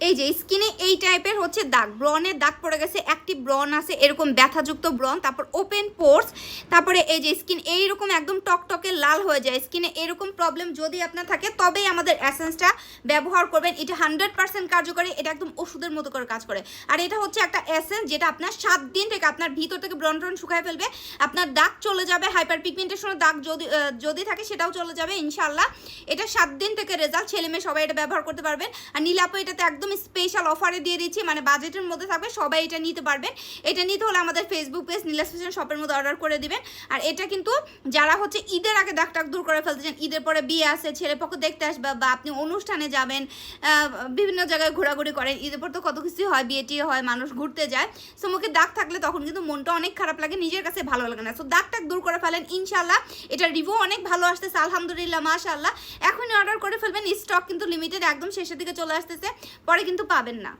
এই যে স্কিনে এই টাইপের হচ্ছে দাগ, ব্রনের দাগ পড়ে গেছে, অ্যাক্টিভ ব্রন আছে এরকম ব্যথাযুক্ত ব্রন, তারপর ওপেন পোর্স, তারপরে এই যে স্কিন এইরকম একদম টকটকে লাল হয়ে যায়, স্কিনে এরকম প্রবলেম যদি আপনার থাকে তবেই আমাদের এসেন্সটা ব্যবহার করবেন। এটা 100% কার্যকরী, এটা একদম ওষুধের মতো করে কাজ করে। আর এটা হচ্ছে একটা এসেন্স যেটা আপনার 7 দিন থেকে আপনার ভিতর থেকে ব্রন ট্রন শুকায় ফেলবে, আপনার দাগ চলে যাবে, হাইপার পিগমেন্টেশনের দাগ যদি থাকে সেটাও চলে যাবে ইনশাল্লাহ। এটা 7 দিন থেকে রেজাল্ট, ছেলে মেয়ে সবাই এটা ব্যবহার করতে পারবেন। আর নীলাপু এটাতে একদম স্পেশাল অফারে দিয়ে দিচ্ছি, মানে বাজেটের মধ্যে থাকবে, সবাই এটা নিতে পারবেন। এটা নিতে হলে আমাদের ফেসবুক পেজ নীলাস ফ্যাশন শপের মধ্যে অর্ডার করে দিবেন। আর এটা কিন্তু যারা হচ্ছে ঈদের আগে দাগ টাগ দূর করে ফেলতে চান, ঈদের পরে বিয়ে আছে, ছেলে পক্ষ দেখতে আসবে, বা আপনি অনুষ্ঠানে যাবেন, বিভিন্ন জায়গায় ঘোরাঘুরি করেন, ঈদের পর তো কত কিছু হয়, বিয়ে টিয়ে হয়, মানুষ ঘুরতে যায়, সো মুখে দাগ থাকলে তখন কিন্তু মনটা অনেক খারাপ লাগে, নিজের কাছে ভালো লাগে না। সো দাগ টাগ দূর করে ফেলেন ইনশাল্লাহ। এটা রিভিউ অনেক ভালো আসতেছে আলহামদুলিল্লাহ মাশাআল্লাহ। এখনই অর্ডার করে ফেলবেন, স্টক কিন্তু লিমিটেড, একদম শেষের দিকে চলে আসতেছে, পরে কিন্তু পাবেন না।